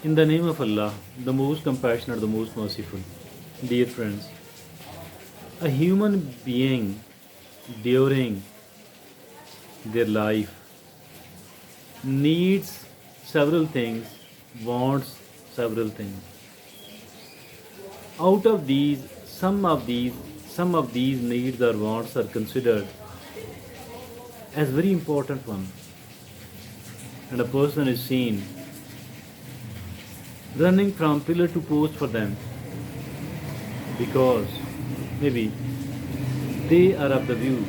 In the name of Allah, the most compassionate, the most merciful. Dear friends, a human being during their life needs several things, wants several things. Out of these, some of these needs or wants are considered as very important one, and a person is seen running from pillar to post for them because maybe they are of the view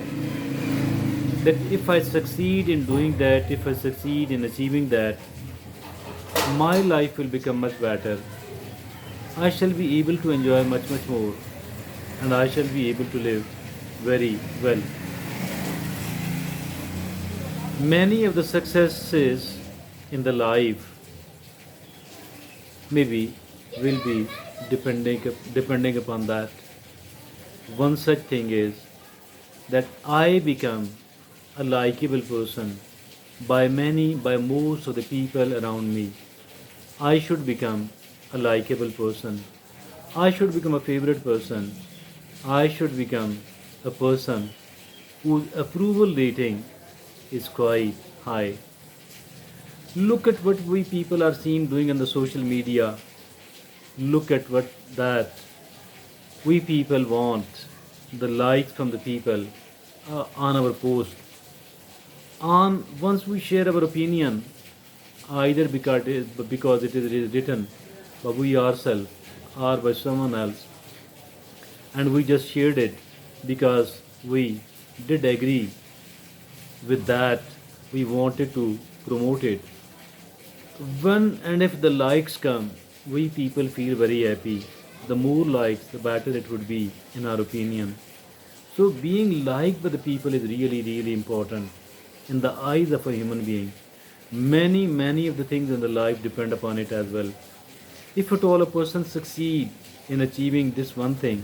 that if I succeed in doing that, if I succeed in achieving that, my life will become much better. I shall be able to enjoy much, much more, and I shall be able to live very well. Many of the successes in the life maybe will be depending upon that. One such thing is that I become a likable person by most of the people around me. I should become a likable person. I should become a favorite person. I should become a person whose approval rating is quite high. Look at what we people are seen doing on the social media. Look at what that we people want the likes from the people on our post. On once we share our opinion, either because it is written by we ourselves or by someone else, and we just shared it because we did agree with that, we wanted to promote it. When and if the likes come, we people feel very happy. The more likes, the better it would be, in our opinion. So, being liked by the people is really, really important in the eyes of a human being. Many of the things in the life depend upon it as well. If at all a person succeed in achieving this one thing,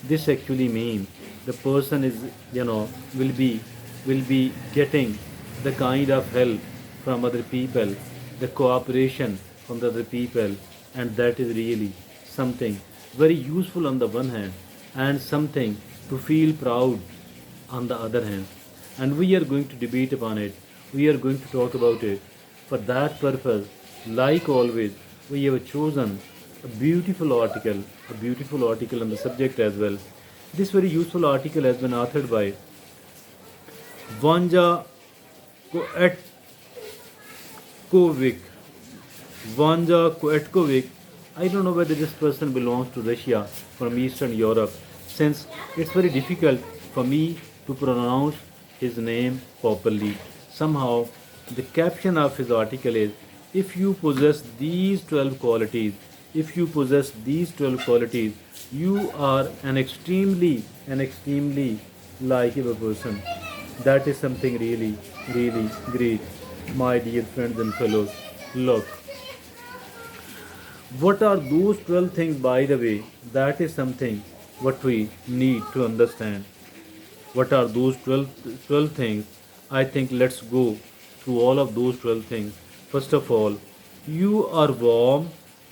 this actually means the person is, will be getting the kind of help from other people, the cooperation from the other people, and that is really something very useful on the one hand and something to feel proud on the other hand. And we are going to debate upon it, we are going to talk about it. For that purpose, like always, we have chosen a beautiful article on the subject as well. This very useful article has been authored by Vanja Cuetkovic. Cuetkovic. I don't know whether this person belongs to Russia from Eastern Europe, since it's very difficult for me to pronounce his name properly. Somehow, the caption of his article is, if you possess these 12 qualities, if you possess these 12 qualities, you are an extremely likable person. That is something really, really great, my dear friends and fellows. Look, what are those 12 things, by the way? That is something what we need to understand. What are those 12 things? I think let's go through all of those 12 things. First of all, you are warm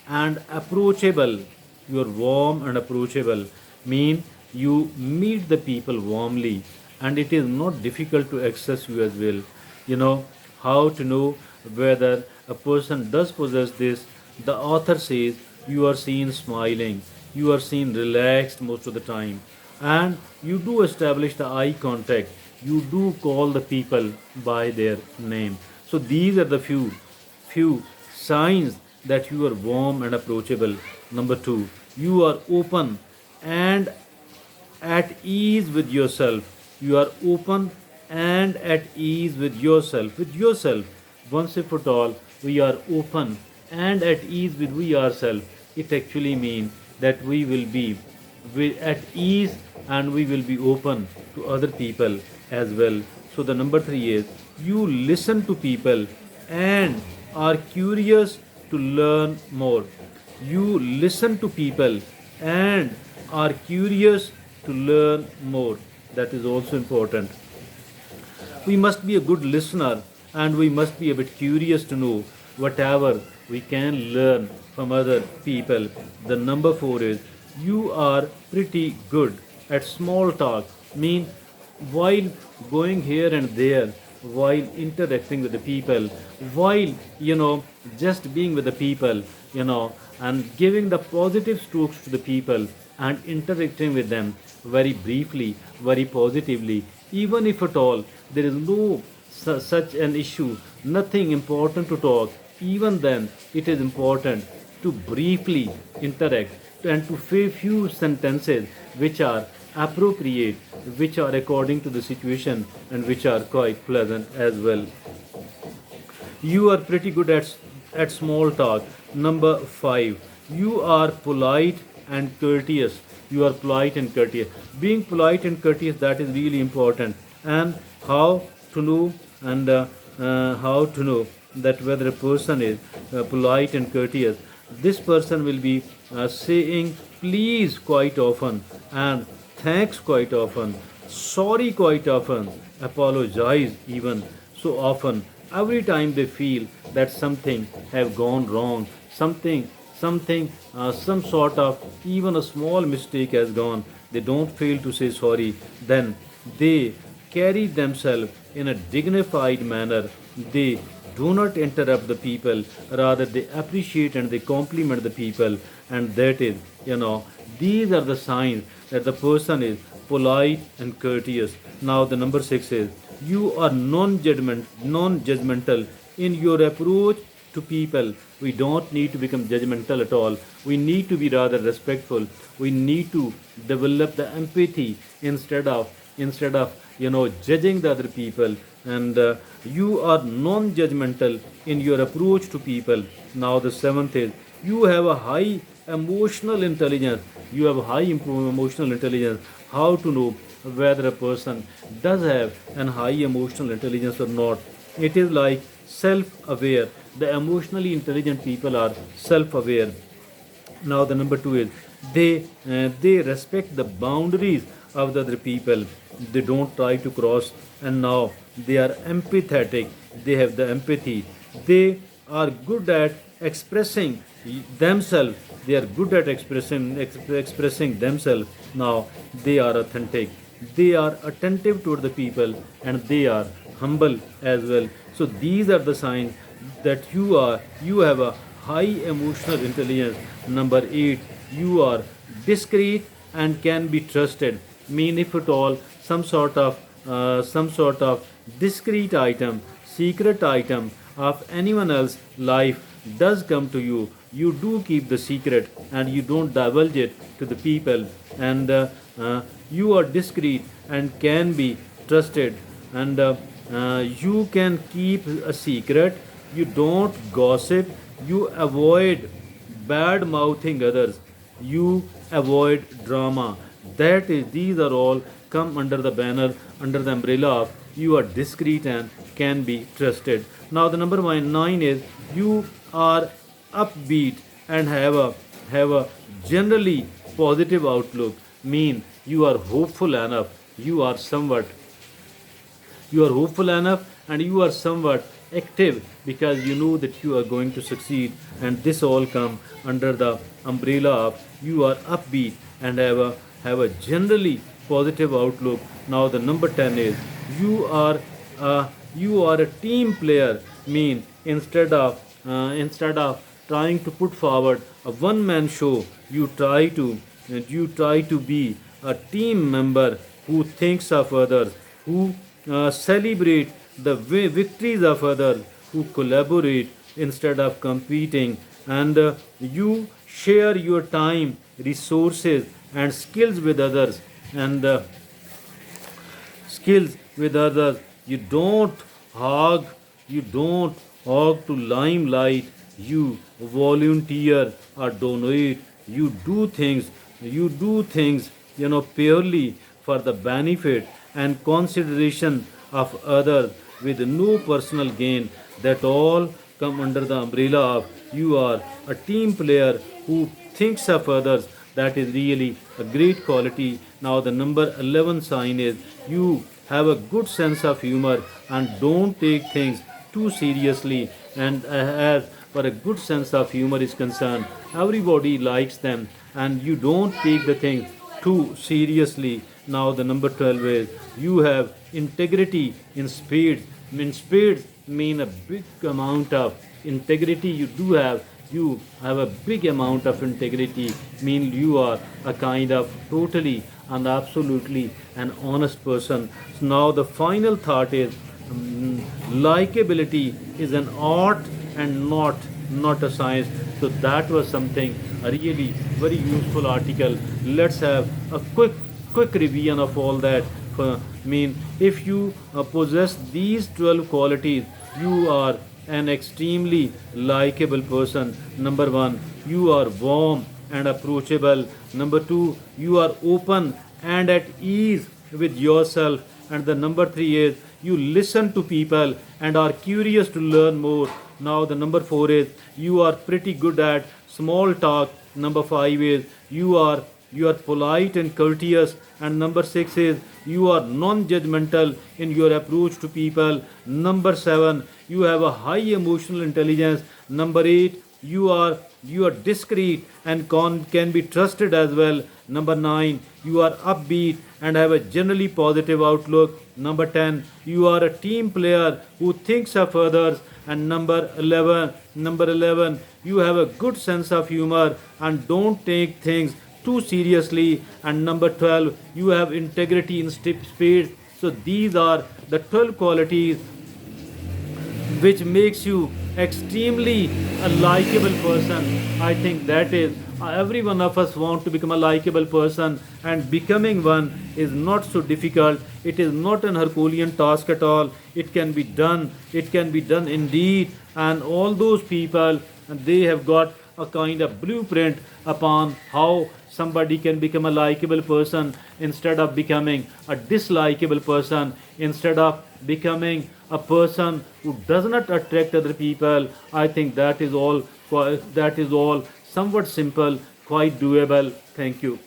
and approachable. You are warm and approachable. Mean you meet the people warmly, and it is not difficult to access you as well. You know how to know whether a person does possess this. The author says you are seen smiling, you are seen relaxed most of the time, and you do establish the eye contact, you do call the people by their name. So these are the few signs that you are warm and approachable. Number 2, you are open and at ease with yourself. You are open and at ease with yourself. With yourself. Once and for all, we are open and at ease with we ourselves. It actually means that we will be at ease and we will be open to other people as well. So the number 3 is, you listen to people and are curious to learn more. You listen to people and are curious to learn more. That is also important. We must be a good listener and we must be a bit curious to know whatever we can learn from other people. The number 4 is you are pretty good at small talk. Mean while going here and there, while interacting with the people, while just being with the people, and giving the positive strokes to the people and interacting with them very briefly, very positively, even if at all there is no such an issue, nothing important to talk, even then it is important to briefly interact and to say few sentences which are appropriate, which are according to the situation, and which are quite pleasant as well. You are pretty good at small talk. Number 5, you are polite and courteous. You are polite and courteous. Being polite and courteous, that is really important. And how to know, and how to know that whether a person is polite and courteous. This person will be saying please quite often, and thanks quite often, sorry quite often, apologize even so often. Every time they feel that something have gone wrong, some sort of even a small mistake has gone, they don't fail to say sorry. Then they carry themselves in a dignified manner. They do not interrupt the people, rather they appreciate and they compliment the people. And that is, these are the signs that the person is polite and courteous. Now the number 6 is you are non-judgmental in your approach to people. We don't need to become judgmental at all. We need to be rather respectful. We need to develop the empathy instead of judging the other people. And you are non-judgmental in your approach to people. Now the 7th is you have a high emotional intelligence. You have high emotional intelligence. How to know whether a person does have an high emotional intelligence or not? It is like self-aware. The emotionally intelligent people are self-aware. Now the number 2 is they respect the boundaries of the other people. They don't try to cross. And now they are empathetic. They have the empathy. They are good at expressing themselves. They are good at expressing themselves. Now they are authentic. They are attentive toward the people, and they are humble as well. So these are the signs that you have a high emotional intelligence. Number 8, you are discreet and can be trusted. Mean if at all some sort of discreet item, secret item of anyone else's life does come to you, you do keep the secret and you don't divulge it to the people. And you are discreet and can be trusted. And you can keep a secret. You don't gossip. You avoid bad mouthing others. You avoid drama. These are all come under the banner, under the umbrella of you are discreet and can be trusted. Now the number 9 is you are upbeat and have a generally positive outlook. Mean you are hopeful enough. You are hopeful enough, and you are somewhat active because you know that you are going to succeed. And this all come under the umbrella of you are upbeat and have a generally positive outlook. Now the number 10 is you are a team player. Mean instead of trying to put forward a one man show, you try to be a team member who thinks of others, who celebrate the victories of others, who collaborate instead of competing. And you share your time, resources, and skills with others. And skills with others. hog you don't hog to limelight. You volunteer or donate. You do things purely for the benefit and consideration of others with no personal gain. That all come under the umbrella of you are a team player who thinks of others. That is really a great quality. Now the number 11 sign is you have a good sense of humor and don't take things too seriously. And as where a good sense of humor is concerned. Everybody likes them, and you don't take the thing too seriously. Now, the number 12 is you have integrity in speed. In speed mean a big amount of integrity you do have. You have a big amount of integrity, mean you are a kind of totally and absolutely an honest person. So now the final thought is likability is an art and not a science. So that was something a really very useful article. Let's have a quick revision of all that. Mean if you possess these 12 qualities, you are an extremely likable person. Number 1, you are warm and approachable. Number 2, you are open and at ease with yourself. And the number 3 is you listen to people and are curious to learn more. Now the number 4 is you are pretty good at small talk. Number 5 is you are polite and courteous. And number 6 is you are non-judgmental in your approach to people. Number 7, you have a high emotional intelligence. Number 8, you are discreet and can be trusted as well. Number 9, you are upbeat and have a generally positive outlook. Number 10, you are a team player who thinks of others. And number 11, you have a good sense of humor and don't take things too seriously. And number 12, you have integrity in speed. So these are the 12 qualities which makes you extremely a likable person. I think that is every one of us want to become a likable person, and becoming one is not so difficult. It is not an Herculean task at all. It can be done. It can be done indeed. And all those people, they have got a kind of blueprint upon how somebody can become a likable person instead of becoming a dislikable person, instead of becoming a person who does not attract other people. I think that is all somewhat simple, quite doable. Thank you.